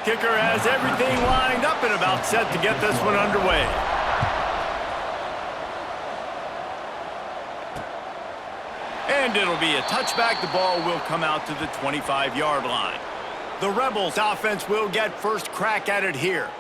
Kicker has everything lined up and about set to get this one underway. And it'll be a touchback. The ball will come out to the 25-yard line. The Rebels offense will get first crack at it here.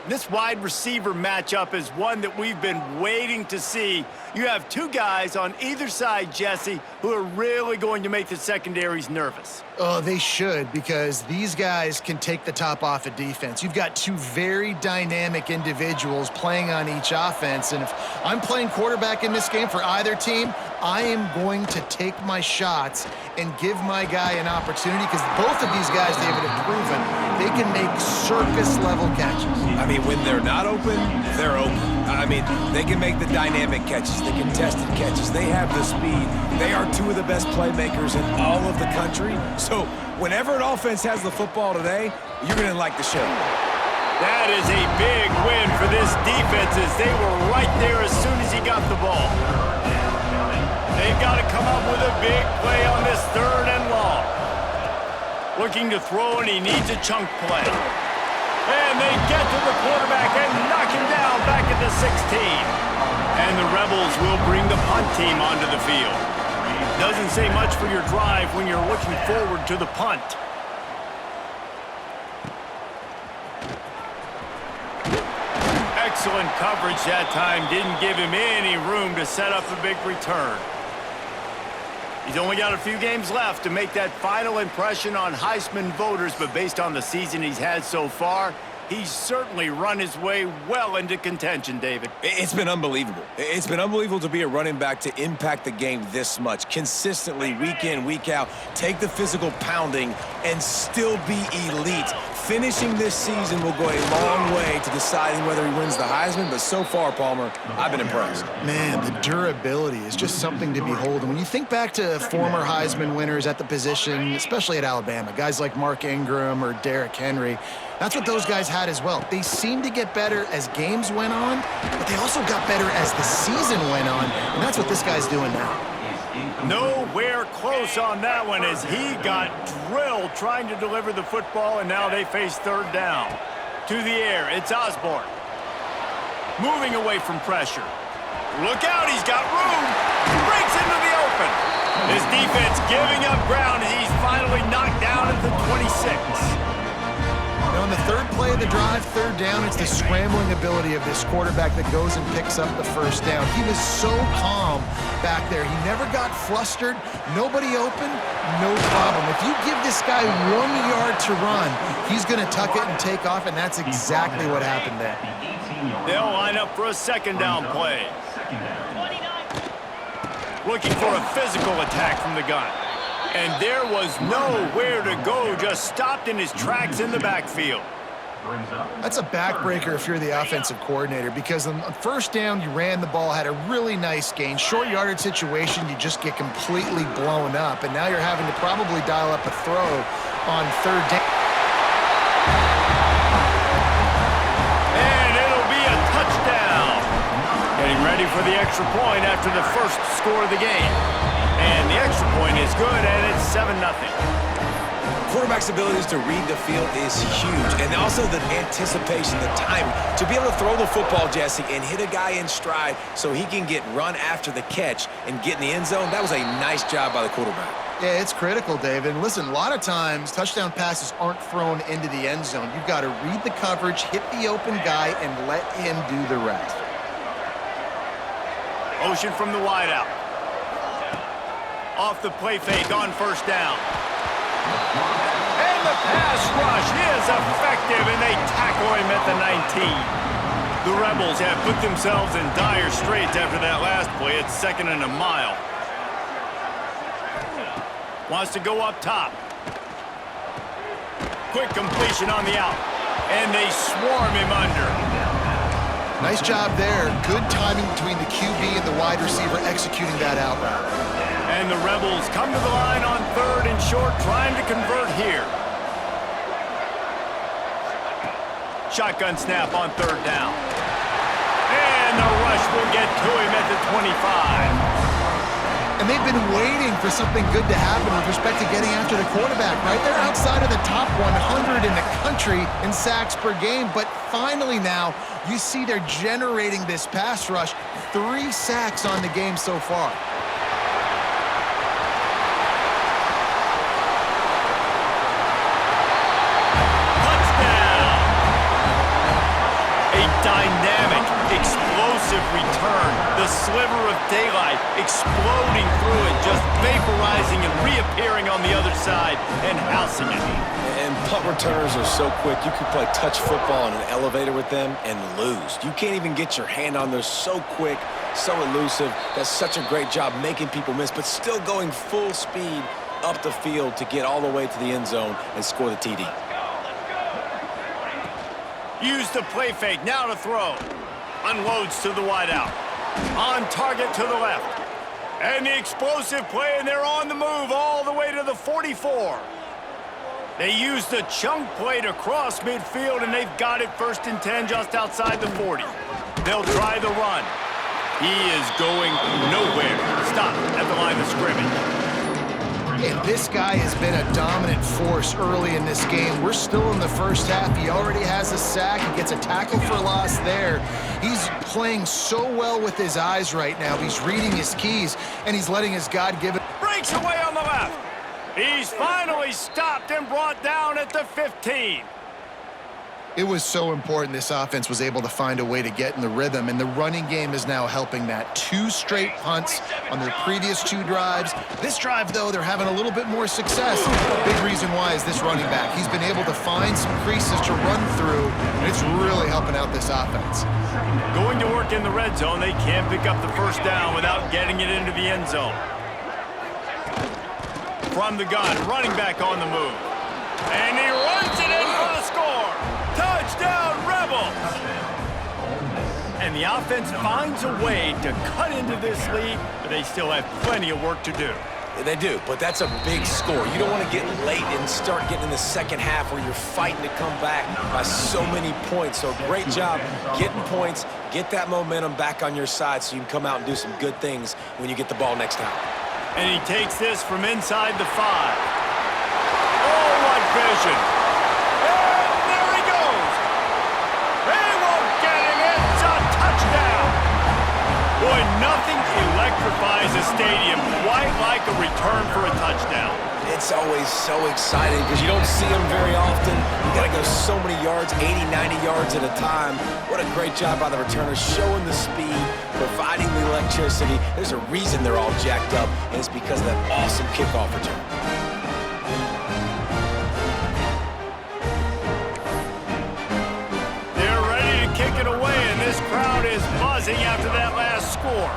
This wide receiver matchup is one that we've been waiting to see. You have two guys on either side, Jesse, who are really going to make the secondaries nervous. Oh, they should, because these guys can take the top off a defense. You've got two very dynamic individuals playing on each offense, and if I'm playing quarterback in this game for either team, I am going to take my shots and give my guy an opportunity, because both of these guys, David, have proven they can make circus-level catches. I mean, when they're not open, they're open. I mean, they can make the dynamic catches, the contested catches. They have the speed. They are two of the best playmakers in all of the country. So whenever an offense has the football today, you're going to like the show. That is a big win for this defense, as they were right there as soon as he got the ball. They've got to come up with a big play on this 3rd and long. Looking to throw, and he needs a chunk play. And they get to the quarterback and knock him down back at the 16. And the Rebels will bring the punt team onto the field. Doesn't say much for your drive when you're looking forward to the punt. Excellent coverage that time. Didn't give him any room to set up a big return. He's only got a few games left to make that final impression on Heisman voters, but based on the season he's had so far, he's certainly run his way well into contention, David. It's been unbelievable. It's been unbelievable to be a running back to impact the game this much. Consistently, week in, week out, take the physical pounding and still be elite. Finishing this season will go a long way to deciding whether he wins the Heisman, but so far, Palmer, I've been impressed. Man, the durability is just something to behold. And when you think back to former Heisman winners at the position, especially at Alabama, guys like Mark Ingram or Derrick Henry, that's what those guys had as well. They seemed to get better as games went on, but they also got better as the season went on, and that's what this guy's doing now. Nowhere close on that one, as he got drilled trying to deliver the football, and now they face 3rd down. To the air, it's Osborne. Moving away from pressure. Look out, he's got room. Breaks into the open. His defense giving up ground, and he's finally knocked down at the 26. Now, on the 3rd play of the drive, 3rd down, it's the scrambling ability of this quarterback that goes and picks up the 1st down. He was so calm back there. He never got flustered. Nobody open, no problem. If you give this guy 1 yard to run, he's going to tuck it and take off, and that's exactly what happened there. They'll line up for a 2nd down play. Looking for a physical attack from the gun. And there was nowhere to go, just stopped in his tracks in the backfield. That's a backbreaker if you're the offensive coordinator, because on 1st down, you ran the ball, had a really nice gain. Short yardage situation, you just get completely blown up, and now you're having to probably dial up a throw on 3rd down. And it'll be a touchdown. Getting ready for the extra point after the first score of the game. And the extra point is good, and it's 7-0. Quarterback's abilities to read the field is huge, and also the anticipation, the timing. To be able to throw the football, Jesse, and hit a guy in stride so he can get run after the catch and get in the end zone, that was a nice job by the quarterback. Yeah, it's critical, David. And listen, a lot of times, touchdown passes aren't thrown into the end zone. You've got to read the coverage, hit the open guy, and let him do the rest. Motion from the wideout. Off the play fake on 1st down. And the pass rush is effective, and they tackle him at the 19. The Rebels have put themselves in dire straits after that last play. It's 2nd and a mile. Wants to go up top. Quick completion on the out. And they swarm him under. Nice job there. Good timing between the QB and the wide receiver executing that out route. And the Rebels come to the line on 3rd and short, trying to convert here. Shotgun snap on 3rd down. And the rush will get to him at the 25. And they've been waiting for something good to happen with respect to getting after the quarterback, right? They're outside of the top 100 in the country in sacks per game, but finally now you see they're generating this pass rush. 3 sacks on the game so far. Dynamic, explosive return. The sliver of daylight exploding through it, just vaporizing and reappearing on the other side and housing it. And punt returners are so quick, you could play touch football in an elevator with them and lose. You can't even get your hand on them. So quick, so elusive. That's such a great job making people miss, but still going full speed up the field to get all the way to the end zone and score the TD. Use the play fake, now to throw. Unloads to the wideout. On target to the left. And the explosive play, and they're on the move all the way to the 44. They use the chunk play to cross midfield, and they've got it 1st and 10 just outside the 40. They'll try the run. He is going nowhere. Stop at the line of scrimmage. And this guy has been a dominant force early in this game. We're still in the first half. He already has a sack. He gets a tackle for loss there. He's playing so well with his eyes right now. He's reading his keys, and he's letting his God-given... Breaks away on the left. He's finally stopped and brought down at the 15. It was so important this offense was able to find a way to get in the rhythm, and the running game is now helping that. 2 straight punts on their previous 2 drives. This drive, though, they're having a little bit more success. Big reason why is this running back. He's been able to find some creases to run through, and it's really helping out this offense. Going to work in the red zone, they can't pick up the first down without getting it into the end zone. From the gun, running back on the move. And he runs it in for the score. Touchdown, Rebels! And the offense finds a way to cut into this lead, but they still have plenty of work to do. They do, but that's a big score. You don't want to get late and start getting in the second half where you're fighting to come back by so many points. So great job getting points, get that momentum back on your side so you can come out and do some good things when you get the ball next time. And he takes this from inside the 5. Oh, what vision! And there he goes! They won't get him! It's a touchdown! Boy, nothing electrifies a stadium quite like a return for a touchdown. It's always so exciting because you don't see them very often. You got to go so many yards, 80, 90 yards at a time. What a great job by the returners, showing the speed, providing the electricity. There's a reason they're all jacked up, and it's because of that awesome kickoff return. They're ready to kick it away, and this crowd is buzzing after that last score.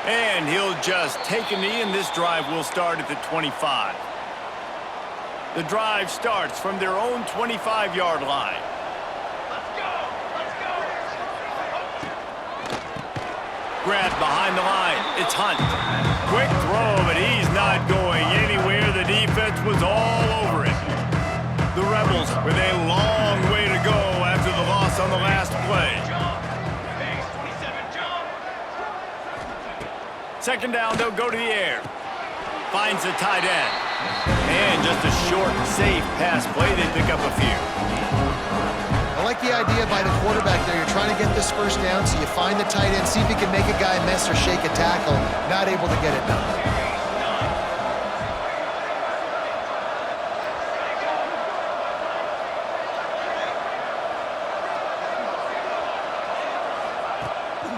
And he'll just take a knee, and this drive will start at the 25. The drive starts from their own 25-yard line. Grabbed behind the line. It's Hunt. Quick throw, but he's not going anywhere. The defense was all over it. The Rebels with a long way to go after the loss on the last play. Second down, they'll go to the air. Finds the tight end. And just a short, safe pass play. They pick up a few. I like the idea by the quarterback there. You're trying to get this first down, so you find the tight end, see if he can make a guy miss or shake a tackle. Not able to get it done.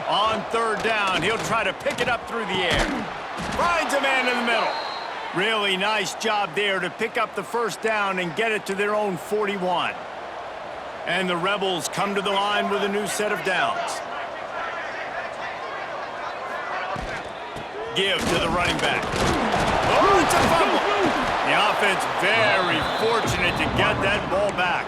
On third down, he'll try to pick it up through the air. Finds a man in the middle. Really nice job there to pick up the first down and get it to their own 41. And the Rebels come to the line with a new set of downs. Give to the running back. Oh, it's a fumble. The offense very fortunate to get that ball back.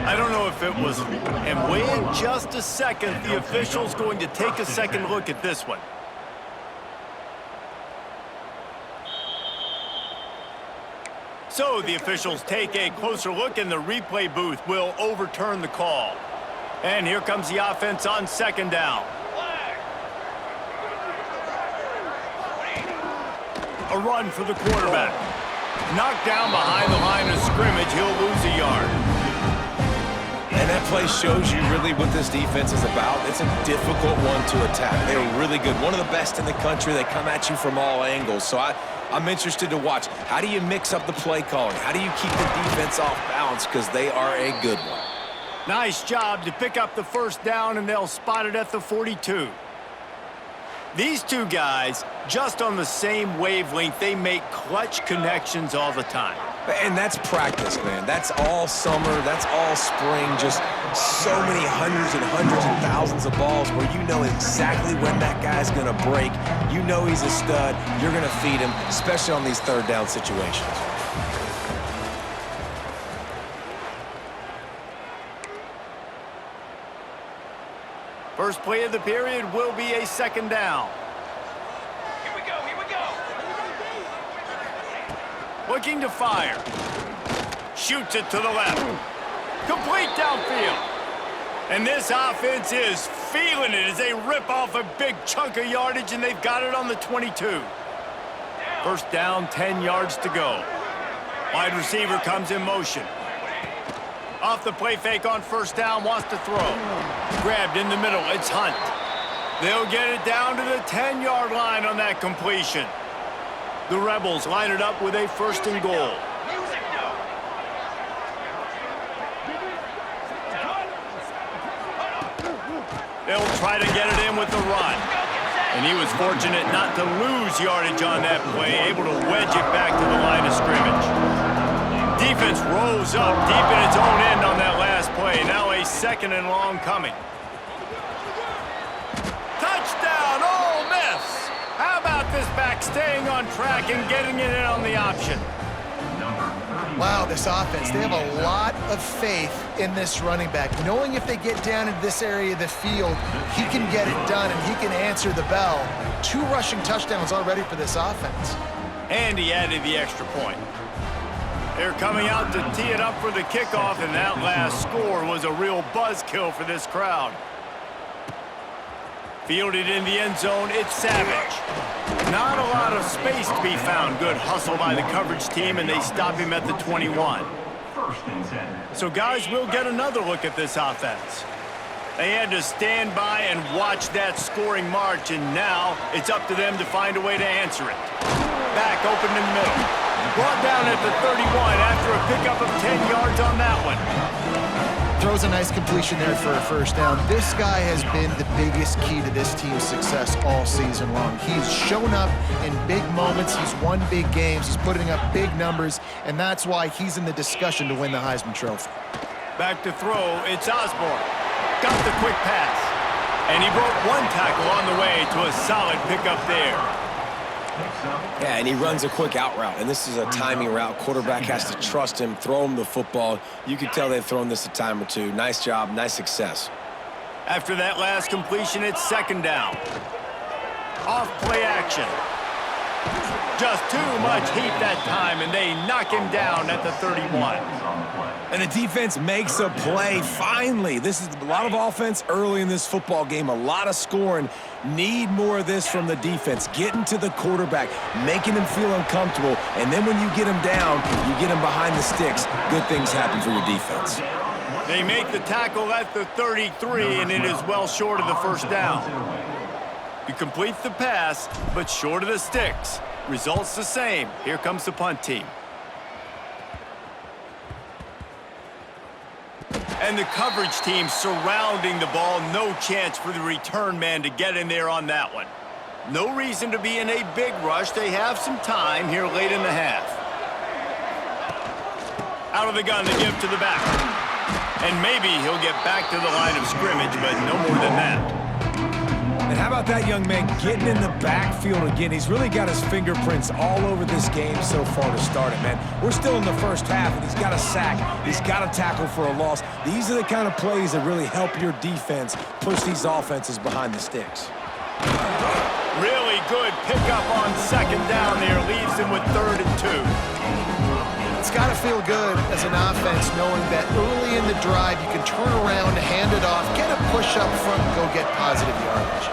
I don't know if it was, and wait just a second, the official's going to take a second look at this one. So the officials take a closer look, and the replay booth will overturn the call. And here comes the offense on second down. A run for the quarterback. Knocked down behind the line of scrimmage. He'll lose a yard. And that play shows you really what this defense is about. It's a difficult one to attack. They're really good. One of the best in the country. They come at you from all angles. So I'm interested to watch. How do you mix up the play calling? How do you keep the defense off balance? Because they are a good one. Nice job to pick up the first down, and they'll spot it at the 42. These two guys, just on the same wavelength, they make clutch connections all the time. And that's practice, man. That's all summer. That's all spring. Just so many hundreds and thousands of balls where you know exactly when that guy's going to break. You know he's a stud. You're going to feed him, especially on these third down situations. First play of the period will be a second down. Here we go, here we go. Looking to fire. Shoots it to the left. Complete downfield. And this offense is feeling it as they rip off a big chunk of yardage, and they've got it on the 22. First down, 10 yards to go. Wide receiver comes in motion. Off the play fake on first down, wants to throw. Grabbed in the middle, it's Hunt. They'll get it down to the 10-yard line on that completion. The Rebels line it up with a first and goal. They'll try to get it in with the run. And he was fortunate not to lose yardage on that play, able to wedge it back to the line of scrimmage. Defense rose up deep in its own end on that last play. Now a second and long coming. Touchdown, Ole Miss! How about this back staying on track and getting it in on the option? Wow, this offense, they have a lot of faith in this running back, knowing if they get down into this area of the field, he can get it done and he can answer the bell. 2 rushing touchdowns already for this offense. And he added the extra point. They're coming out to tee it up for the kickoff, and that last score was a real buzzkill for this crowd. Fielded in the end zone, it's Savage. Not a lot of space to be found. Good hustle by the coverage team, and they stop him at the 21. So guys, we'll get another look at this offense. They had to stand by and watch that scoring march, and now it's up to them to find a way to answer it. Back open in the middle. Brought down at the 31 after a pickup of 10 yards on that one. Throws a nice completion there for a first down. This guy has been the biggest key to this team's success all season long. He's shown up in big moments. He's won big games. He's putting up big numbers, and that's why he's in the discussion to win the Heisman Trophy. Back to throw, it's Osborne. Got the quick pass. And he broke one tackle on the way to a solid pickup there. Yeah, and he runs a quick out route, and this is a timing route. Quarterback has to trust him, throw him the football. You can tell they've thrown this a time or two. Nice job, nice success. After that last completion, it's second down. Off play action. Just too much heat that time, and they knock him down at the 31. And the defense makes a play, finally. This is a lot of offense early in this football game, a lot of scoring. Need more of this from the defense. Getting to the quarterback, making him feel uncomfortable, and then when you get him down, you get him behind the sticks. Good things happen for your defense. They make the tackle at the 33, and it is well short of the first down. You complete the pass, but short of the sticks. Results the same. Here comes the punt team. And the coverage team surrounding the ball. No chance for the return man to get in there on that one. No reason to be in a big rush. They have some time here late in the half. Out of the gun, they give to the back. And maybe he'll get back to the line of scrimmage, but no more than that. And how about that young man getting in the backfield again? He's really got his fingerprints all over this game so far to start it, man. We're still in the first half, and he's got a sack. He's got a tackle for a loss. These are the kind of plays that really help your defense push these offenses behind the sticks. Really good pickup on second down there. Leaves him with 3rd and 2. It's got to feel good as an offense knowing that early in the drive you can turn around, hand it off, push up front and go get positive yardage.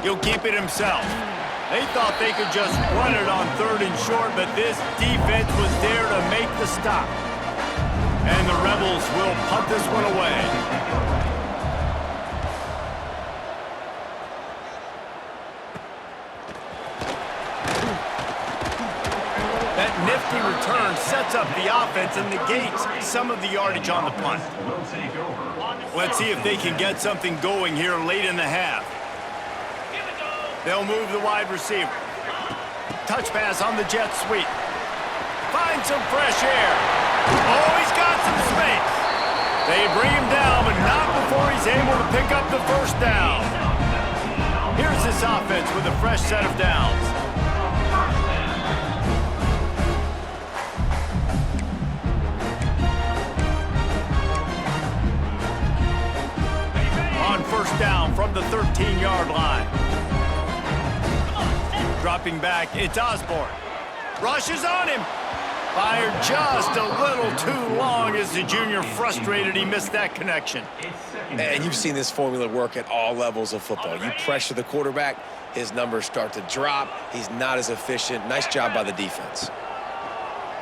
He'll keep it himself. They thought they could just run it on 3rd and short, but this defense was there to make the stop. And the Rebels will punt this one away. That nifty return sets up the offense and negates some of the yardage on the punt. Let's see if they can get something going here late in the half. They'll move the wide receiver. Touch pass on the jet sweep. Find some fresh air. Oh, he's got some space. They bring him down, but not before he's able to pick up the first down. Here's this offense with a fresh set of downs. On first down from the 13-yard line. Dropping back, it's Osborne. Rushes on him. Fired just a little too long as the junior frustrated he missed that connection. And you've seen this formula work at all levels of football. You pressure the quarterback, his numbers start to drop. He's not as efficient. Nice job by the defense.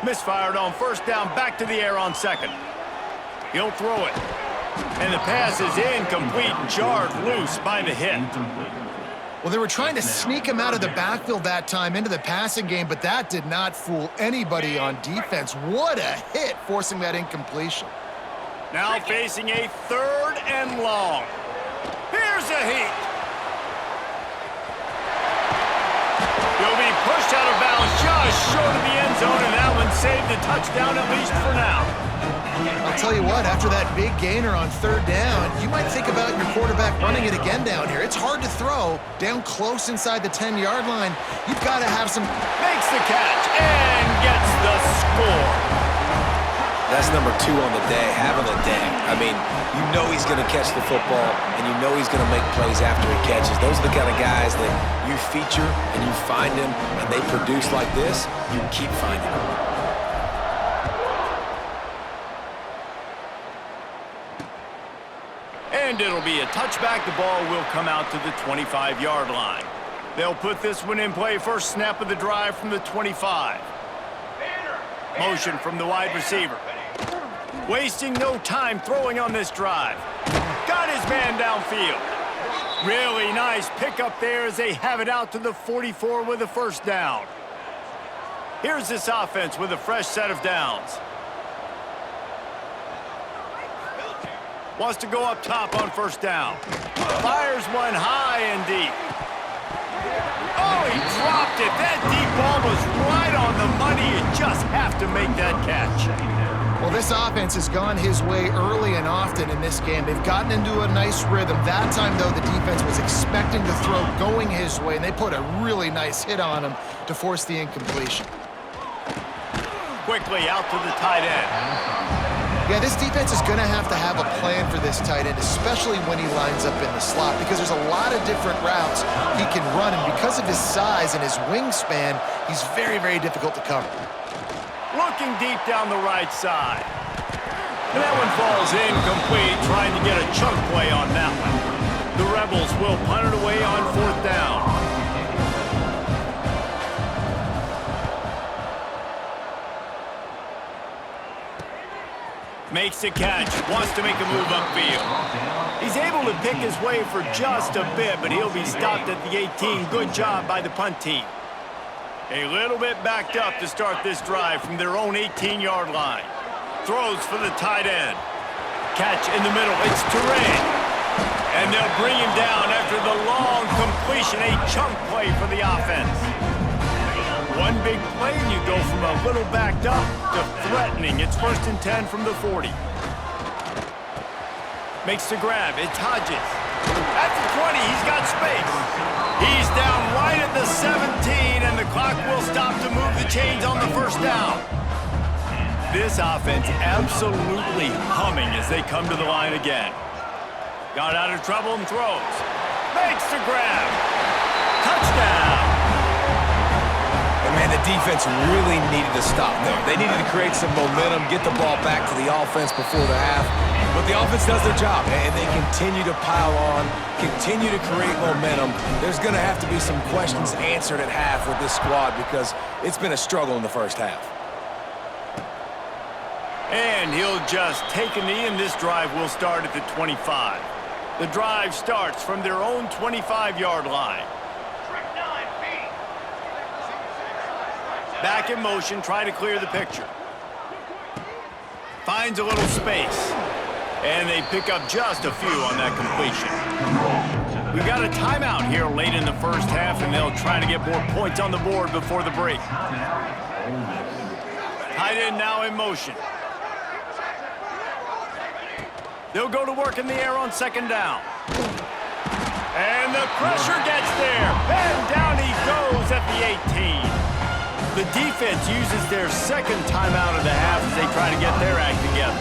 Misfired on first down, back to the air on second. He'll throw it. And the pass is incomplete, jarred loose by the hit. Well, they were trying to sneak him out of the backfield that time into the passing game, but that did not fool anybody on defense. What a hit, forcing that incompletion. Now facing a 3rd and long. Here's a heat. He'll be pushed out of bounds just short of the end zone, and that one saved the touchdown, at least for now. I'll tell you what, after that big gainer on 3rd down, you might think about your quarterback running it again down here. It's hard to throw down close inside the 10-yard line. You've got to have some... Makes the catch and gets the score. That's number 2 on the day, having a day. I mean, you know he's going to catch the football, and you know he's going to make plays after he catches. Those are the kind of guys that you feature and you find them, and they produce like this, you keep finding them. And it'll be a touchback. The ball will come out to the 25-yard line. They'll put this one in play. First snap of the drive from the 25. Motion from the wide receiver. Wasting no time throwing on this drive. Got his man downfield. Really nice pickup there as they have it out to the 44 with a first down. Here's this offense with a fresh set of downs. Wants to go up top on first down. Fires one high and deep. Oh, he dropped it. That deep ball was right on the money. You just have to make that catch. Well, this offense has gone his way early and often in this game. They've gotten into a nice rhythm. That time, though, the defense was expecting the throw going his way, and they put a really nice hit on him to force the incompletion. Quickly out to the tight end. Yeah, this defense is going to have a plan for this tight end, especially when he lines up in the slot, because there's a lot of different routes he can run, and because of his size and his wingspan, he's very, very difficult to cover. Looking deep down the right side. And that one falls incomplete, trying to get a chunk play on that one. The Rebels will punt it away on 4th down. Makes the catch, wants to make a move upfield. He's able to pick his way for just a bit, but he'll be stopped at the 18. Good job by the punt team. A little bit backed up to start this drive from their own 18-yard line. Throws for the tight end. Catch in the middle, it's Turay. And they'll bring him down after the long completion, a chunk play for the offense. One big play, and you go from a little backed up to threatening. It's 1st and 10 from the 40. Makes the grab. It's Hodges. At the 20, he's got space. He's down right at the 17, and the clock will stop to move the chains on the first down. This offense absolutely humming as they come to the line again. Got out of trouble and throws. Makes the grab. Touchdown. And Man, the defense really needed to stop there. They needed to create some momentum, get the ball back to the offense before the half. But the offense does their job, and they continue to pile on, continue to create momentum. There's going to have to be some questions answered at half with this squad because it's been a struggle in the first half. And he'll just take a knee, and this drive will start at the 25. The drive starts from their own 25-yard line. Back in motion, try to clear the picture. Finds a little space. And they pick up just a few on that completion. We've got a timeout here late in the first half, and they'll try to get more points on the board before the break. Tight end now in motion. They'll go to work in the air on second down. And the pressure gets there. And down he goes at the 18. The defense uses their second timeout of the half as they try to get their act together.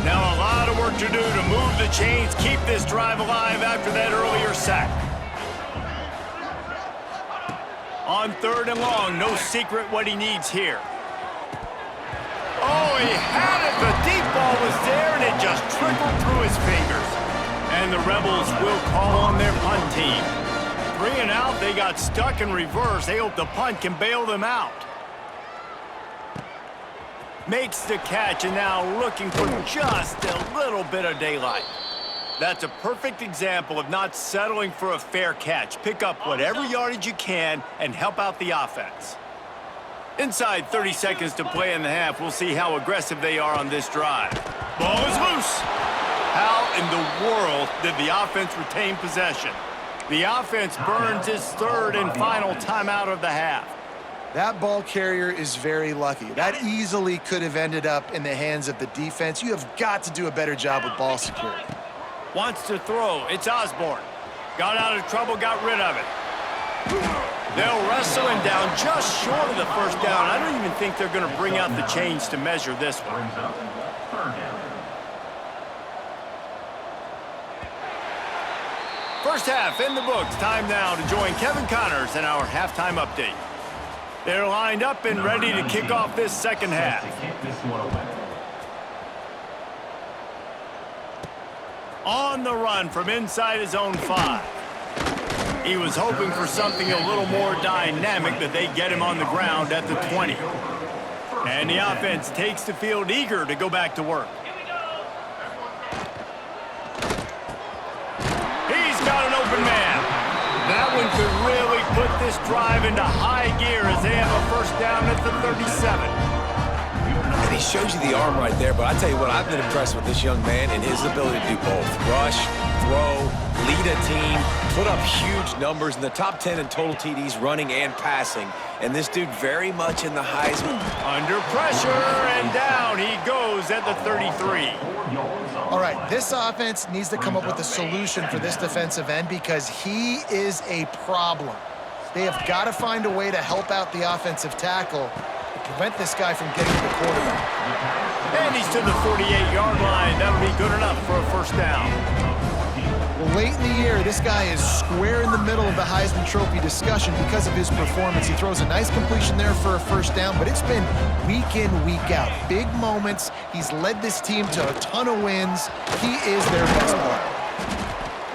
Now a lot of work to do to move the chains, keep this drive alive after that earlier sack. On third and long, no secret what he needs here. Oh, he had it. The deep ball was there, and it just trickled through his fingers. And the Rebels will call on their punt team. 3 and out, they got stuck in reverse. They hope the punt can bail them out. Makes the catch, and now looking for just a little bit of daylight. That's a perfect example of not settling for a fair catch. Pick up whatever yardage you can and help out the offense. Inside 30 seconds to play in the half. We'll see how aggressive they are on this drive. Ball is loose. How in the world did the offense retain possession? The offense burns its third and final timeout of the half. That ball carrier is very lucky. That easily could have ended up in the hands of the defense. You have got to do a better job with ball security. Wants to throw. It's Osborne. Got out of trouble, got rid of it. They'll wrestle him down just short of the first down. I don't even think they're going to bring out the chains to measure this one. First half in the books. Time now to join Kevin Connors in our halftime update. They're lined up and ready to kick off this second half. On the run from inside his own 5. He was hoping for something a little more dynamic, but they get him on the ground at the 20. And the offense takes the field eager to go back to work. He's got an open man. That one could really put this drive into high gear as they have a first down at the 37. And he shows you the arm right there, but I tell you what, I've been impressed with this young man and his ability to do both. Rush, throw, lead a team, put up huge numbers in the top 10 in total TDs running and passing. And this dude very much in the Heisman. Under pressure, and down he goes at the 33. All right, this offense needs to come up with a solution for this defensive end because he is a problem. They have got to find a way to help out the offensive tackle to prevent this guy from getting to the quarterback. And he's to the 48-yard line. That'll be good enough for a first down. Well, late in the year, this guy is square in the middle of the Heisman Trophy discussion because of his performance. He throws a nice completion there for a first down, but it's been week in, week out. Big moments. He's led this team to a ton of wins. He is their best player.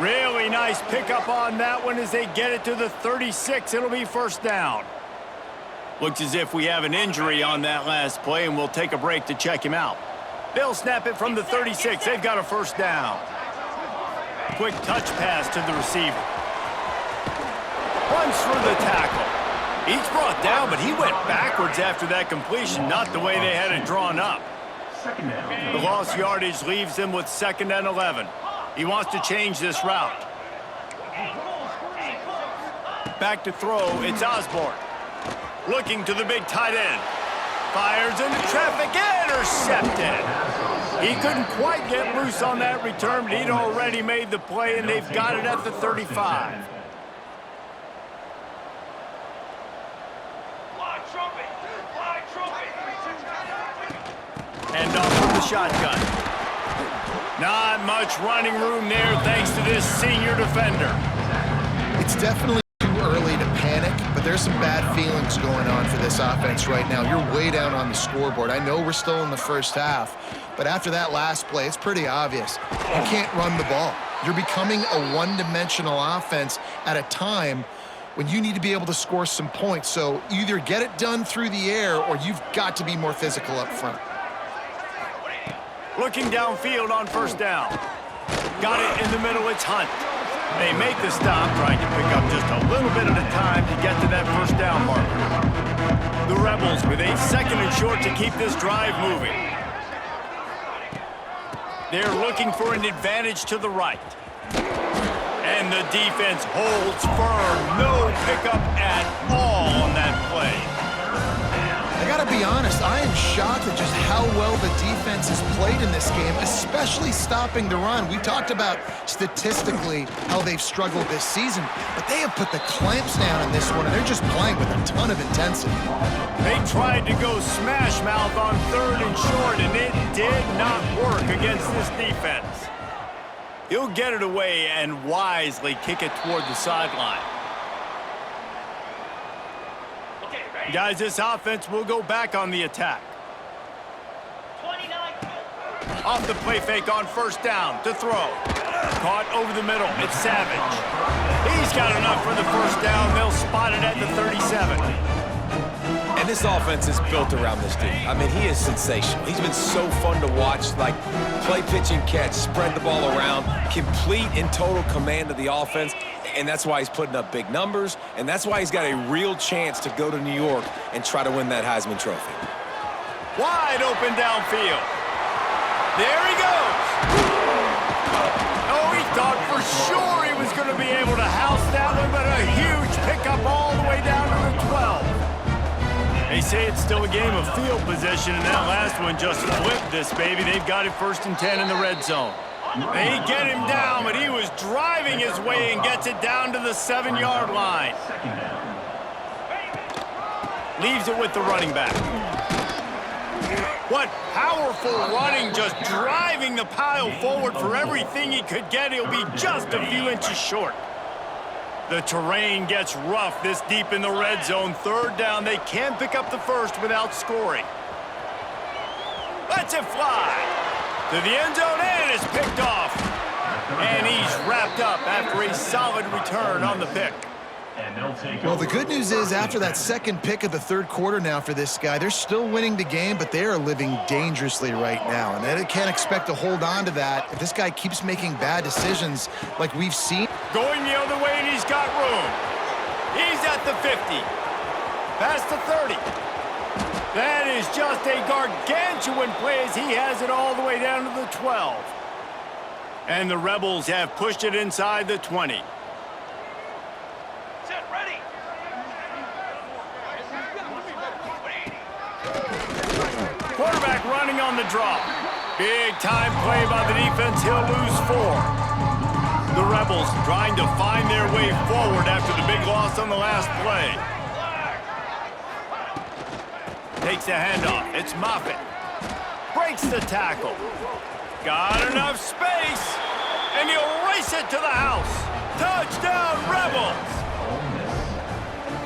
Really nice pickup on that one as they get it to the 36. It'll be first down. Looks as if we have an injury on that last play, and we'll take a break to check him out. They'll snap it from the 36. They've got a first down. Quick touch pass to the receiver. Runs through the tackle. He's brought down, but he went backwards after that completion, not the way they had it drawn up. The lost yardage leaves him with 2nd and 11. He wants to change this route. Back to throw, it's Osborne. Looking to the big tight end. Fires into traffic, intercepted. He couldn't quite get loose on that return, but he'd already made the play, and they've got it at the 35. And off with the shotgun. Not much running room there thanks to this senior defender. It's definitely too early to panic, but there's some bad feelings going on for this offense right now. You're way down on the scoreboard. I know we're still in the first half, but after that last play, it's pretty obvious. You can't run the ball. You're becoming a one-dimensional offense at a time when you need to be able to score some points. So either get it done through the air or you've got to be more physical up front. Looking downfield on first down. Got it in the middle, it's Hunt. They make the stop, trying to pick up just a little bit at a time to get to that first down marker. The Rebels with a 2nd and short to keep this drive moving. They're looking for an advantage to the right. And the defense holds firm. No pickup at all on that play. I gotta be honest, I am shocked at just how well the defense has played in this game, especially stopping the run. We talked about statistically how they've struggled this season, but they have put the clamps down in this one, and they're just playing with a ton of intensity. They tried to go smash mouth on 3rd and short, and it did not work against this defense. He'll get it away and wisely kick it toward the sideline. Guys, this offense will go back on the attack. 29. Off the play fake on first down to throw. Caught over the middle. It's Savage. He's got enough for the first down. They'll spot it at the 37. And this offense is built around this dude. I mean, he is sensational. He's been so fun to watch, like play, pitch, and catch, spread the ball around, complete and total command of the offense. And that's why he's putting up big numbers, and that's why he's got a real chance to go to New York and try to win that Heisman Trophy. Wide open downfield. There he goes. Oh, he thought for sure he was going to be able to house that one, but a huge pickup all the way down to the 12. They say it's still a game of field position, and that last one just flipped this baby. They've got it 1st and 10 in the red zone. They get him down, but he was driving his way and gets it down to the 7-yard line. Leaves it with the running back. What powerful running, just driving the pile forward for everything he could get. He'll be just a few inches short. The terrain gets rough this deep in the red zone. 3rd down, they can't pick up the first without scoring. Lets it fly. To the end zone, and it's picked off. And he's wrapped up after a solid return on the pick. Well, the good news is after that 2nd pick of the 3rd quarter now for this guy, they're still winning the game, but they are living dangerously right now. And they can't expect to hold on to that if this guy keeps making bad decisions like we've seen. Going the other way, and he's got room. He's at the 50. Past the 30. That is just a gargantuan play as he has it all the way down to the 12. And the Rebels have pushed it inside the 20. Set, ready. Quarterback running on the draw. Big time play by the defense. He'll lose 4. The Rebels trying to find their way forward after the big loss on the last play. Takes the handoff. It's Moffitt. Breaks the tackle. Got enough space. And he'll race it to the house. Touchdown, Rebels.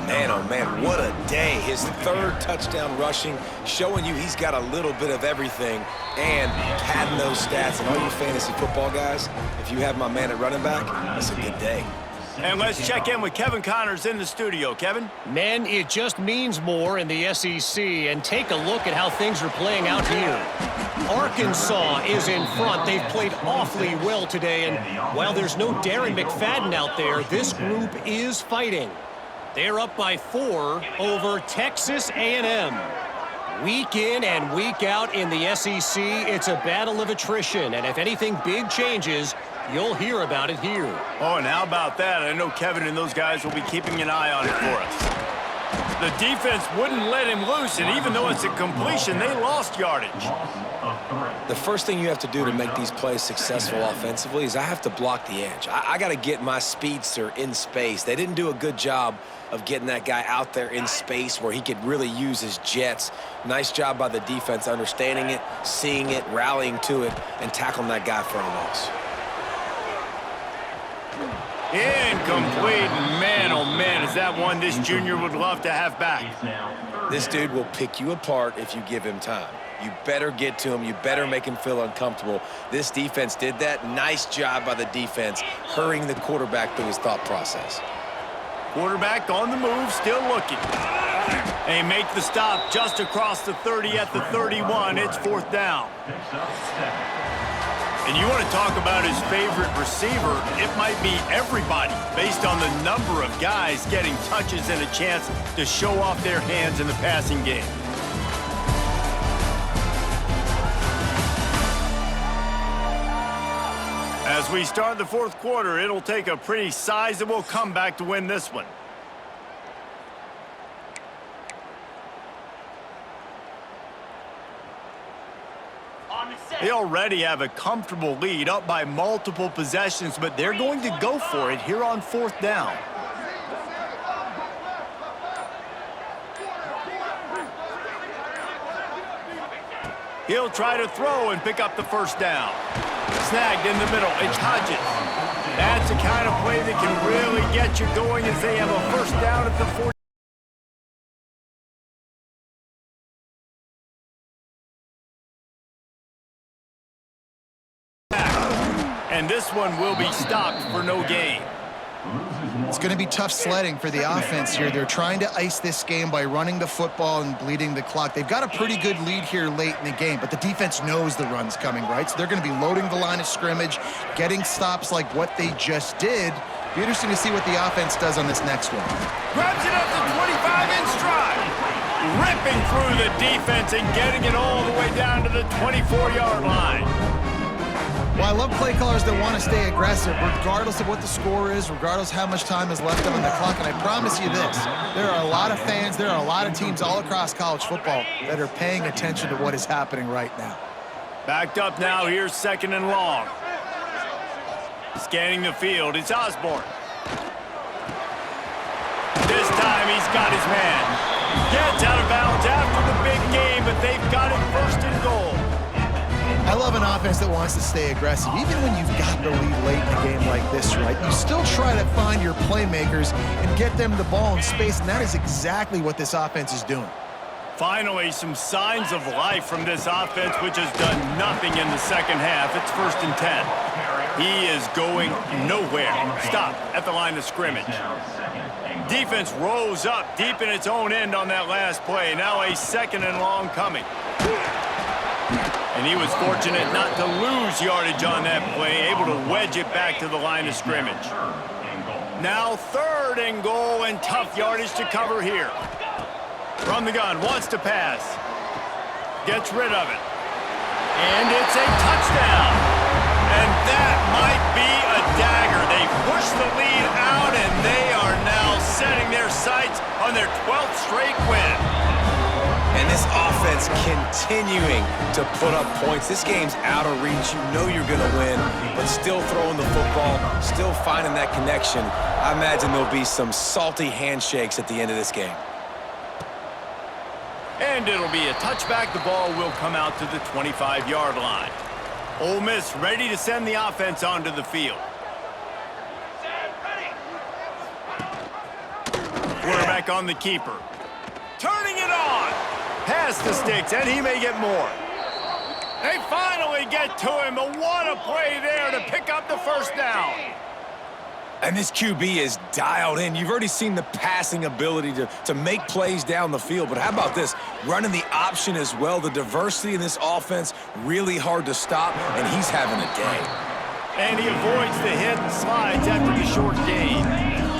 Man, oh man, what a day. His 3rd touchdown rushing, showing you he's got a little bit of everything, and padding those stats. And all you fantasy football guys, if you have my man at running back, it's a good day. And let's check in with Kevin Connors in the studio. Kevin? Men, it just means more in the SEC, and take a look at how things are playing out here. Arkansas is in front. They've played awfully well today, and while there's no Darren McFadden out there, this group is fighting. They're up by 4 over Texas A&M. Week in and week out in the SEC, it's a battle of attrition, and if anything big changes, you'll hear about it here. Oh, and how about that? I know Kevin and those guys will be keeping an eye on it for us. The defense wouldn't let him loose, and even though it's a completion, they lost yardage. The first thing you have to do to make these plays successful offensively is I have to block the edge. I got to get my speedster in space. They didn't do a good job of getting that guy out there in space where he could really use his jets. Nice job by the defense understanding it, seeing it, rallying to it, and tackling that guy for a loss. Incomplete. Man, oh man, is that one this junior would love to have back. This dude will pick you apart if you give him time. You better get to him. You better make him feel uncomfortable. This defense did that. Nice job by the defense, hurrying the quarterback through his thought process. Quarterback on the move, still looking. They make the stop just across the 30 at the 31. It's 4th down. And you want to talk about his favorite receiver, it might be everybody based on the number of guys getting touches and a chance to show off their hands in the passing game. As we start the 4th quarter, it'll take a pretty sizable comeback to win this one. They already have a comfortable lead, up by multiple possessions, but they're going to go for it here on 4th down. He'll try to throw and pick up the 1st down. Snagged in the middle. It's Hodges. That's the kind of play that can really get you going as they have a 1st down at the 40. And this one will be stopped for no gain. It's going to be tough sledding for the offense here. They're trying to ice this game by running the football and bleeding the clock. They've got a pretty good lead here late in the game, but the defense knows the run's coming, right? So they're going to be loading the line of scrimmage, getting stops like what they just did. Be interesting to see what the offense does on this next one. Grabs it up to 25 in stride. Ripping through the defense and getting it all the way down to the 24-yard line. Well, I love play callers that want to stay aggressive, regardless of what the score is, regardless how much time is left on the clock. And I promise you this, there are a lot of fans, there are a lot of teams all across college football that are paying attention to what is happening right now. Backed up now, here's 2nd and long. Scanning the field, it's Osborne. This time he's got his man. Gets out of bounds after the big game, but they've got it 1st and goal. I love an offense that wants to stay aggressive. Even when you've got the lead late in a game like this, right, you still try to find your playmakers and get them the ball in space, and that is exactly what this offense is doing. Finally, some signs of life from this offense, which has done nothing in the 2nd half. It's 1st and 10. He is going nowhere. Stop at the line of scrimmage. Defense rose up deep in its own end on that last play. Now a 2nd and long coming. And he was fortunate not to lose yardage on that play, able to wedge it back to the line of scrimmage. Now 3rd and goal, and tough yardage to cover here. From the gun, wants to pass. Gets rid of it. And it's a touchdown. And that might be a dagger. They push the lead out, and they are now setting their sights on their 12th straight win. And this offense continuing to put up points. This game's out of reach. You know you're going to win, but still throwing the football, still finding that connection. I imagine there'll be some salty handshakes at the end of this game. And it'll be a touchback. The ball will come out to the 25-yard line. Ole Miss ready to send the offense onto the field. Quarterback on the keeper. Turning it on. Past the sticks, and he may get more. They finally get to him, but what a play there to pick up the 1st down. And this QB is dialed in. You've already seen the passing ability to make plays down the field, but how about this? Running the option as well. The diversity in this offense, really hard to stop, and he's having a day. And he avoids the hit and slides after the short gain.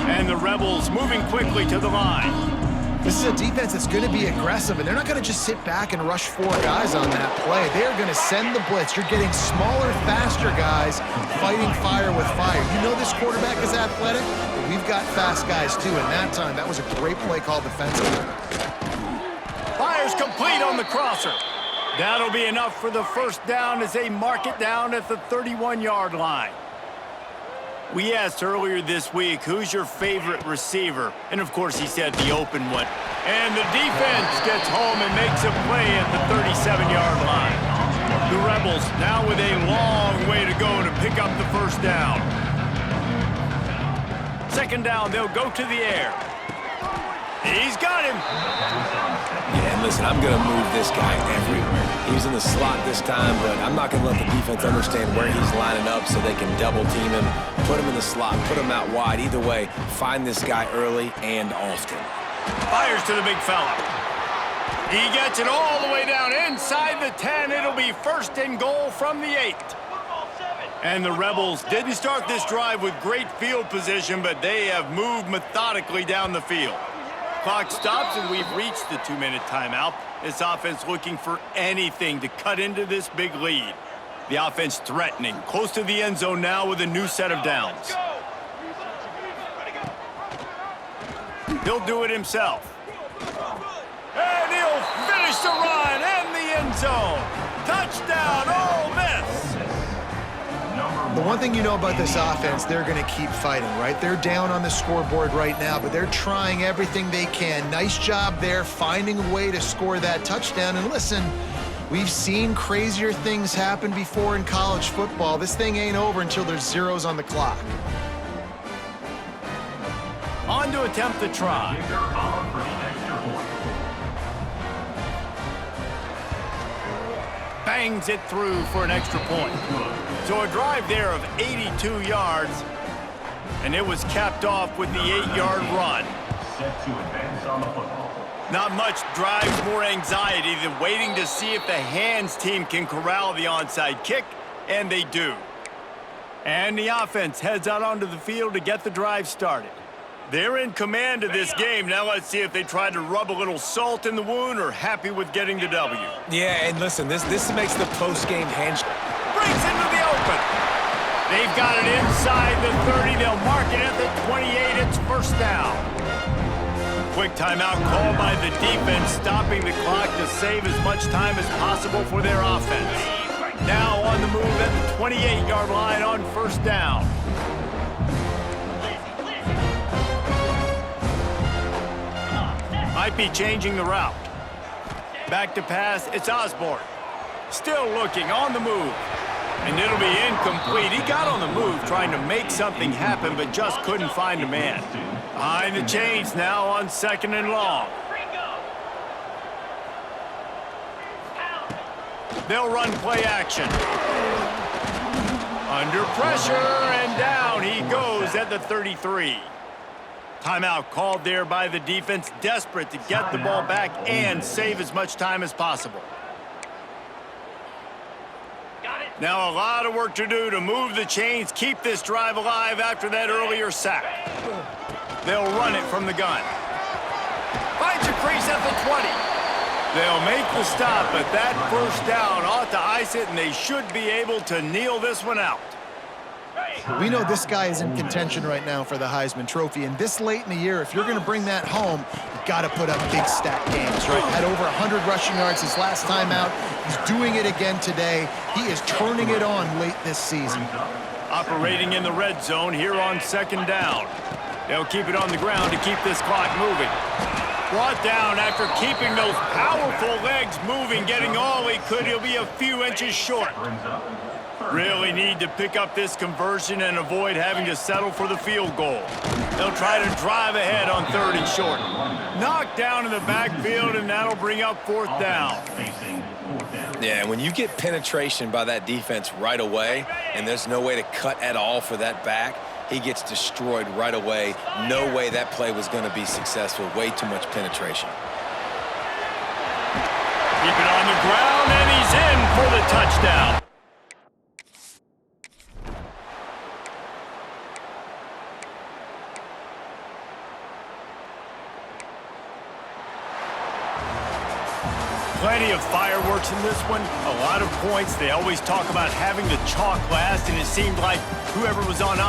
And the Rebels moving quickly to the line. This is a defense that's going to be aggressive, and they're not going to just sit back and rush 4 guys on that play. They're going to send the blitz. You're getting smaller, faster guys fighting fire with fire. You know this quarterback is athletic, but we've got fast guys too, and that time, that was a great play call defensively. Fires complete on the crosser. That'll be enough for the 1st down as they mark it down at the 31-yard line. We asked earlier this week, who's your favorite receiver? And, of course, he said the open one. And the defense gets home and makes a play at the 37-yard line. The Rebels now with a long way to go to pick up the 1st down. second down, they'll go to the air. He's got him. Yeah, and listen, I'm going to move this guy everywhere. He's in the slot this time, but I'm not going to let the defense understand where he's lining up so they can double team him, put him in the slot, put him out wide. Either way, find this guy early and often. Fires to the big fella. He gets it all the way down inside the 10. It'll be first and goal from the 8. And the Rebels didn't start this drive with great field position, but they have moved methodically down the field. Clock stops, and we've reached the 2-minute timeout. This offense looking for anything to cut into this big lead. The offense threatening, close to the end zone now with a new set of downs. He'll do it himself. And he'll finish the run and the end zone. Touchdown, Ole Miss. The one thing you know about this offense, they're going to keep fighting, right? They're down on the scoreboard right now, but they're trying everything they can. Nice job there, finding a way to score that touchdown. And listen, we've seen crazier things happen before in college football. This thing ain't over until there's zeros on the clock. On to attempt the try. Bangs it through for an extra point. So a drive there of 82 yards, and it was capped off with the 8-yard run. Not much drives more anxiety than waiting to see if the hands team can corral the onside kick, and they do. And the offense heads out onto the field to get the drive started. They're in command of this game. Now let's see if they try to rub a little salt in the wound or happy with getting the W. Yeah, and listen, this makes the post-game handshake. Brings into the open. They've got it inside the 30. They'll mark it at the 28. It's first down. Quick timeout called by the defense, stopping the clock to save as much time as possible for their offense. Now on the move at the 28-yard line on first down. Might be changing the route. Back to pass, it's Osborne. Still looking, on the move. And it'll be incomplete. He got on the move trying to make something happen, but just couldn't find a man. Behind the chains now on second and long. They'll run play action. Under pressure, and down he goes at the 33. Timeout called there by the defense, desperate to get the ball back and save as much time as possible. Now a lot of work to do to move the chains, keep this drive alive after that earlier sack. They'll run it from the gun. Finds a crease at the 20. They'll make the stop, but that first down ought to ice it, and they should be able to kneel this one out. We know this guy is in contention right now for the Heisman Trophy, and this late in the year, if you're going to bring that home, you've got to put up big stat games, right? Had over 100 rushing yards his last time out. He's doing it again today. He is turning it on late this season. Operating in the red zone here on second down. They'll keep it on the ground to keep this clock moving. Brought down after keeping those powerful legs moving, getting all he could. He'll be a few inches short. Really need to pick up this conversion and avoid having to settle for the field goal. They'll try to drive ahead on third and short. Knocked down in the backfield, and that'll bring up fourth down. Yeah, when you get penetration by that defense right away, and there's no way to cut at all for that back, he gets destroyed right away. No way that play was going to be successful. Way too much penetration. Keep it on the ground, and he's in for the touchdown. Plenty of fireworks in this one, a lot of points. They always talk about having the chalk last, and it seemed like whoever was on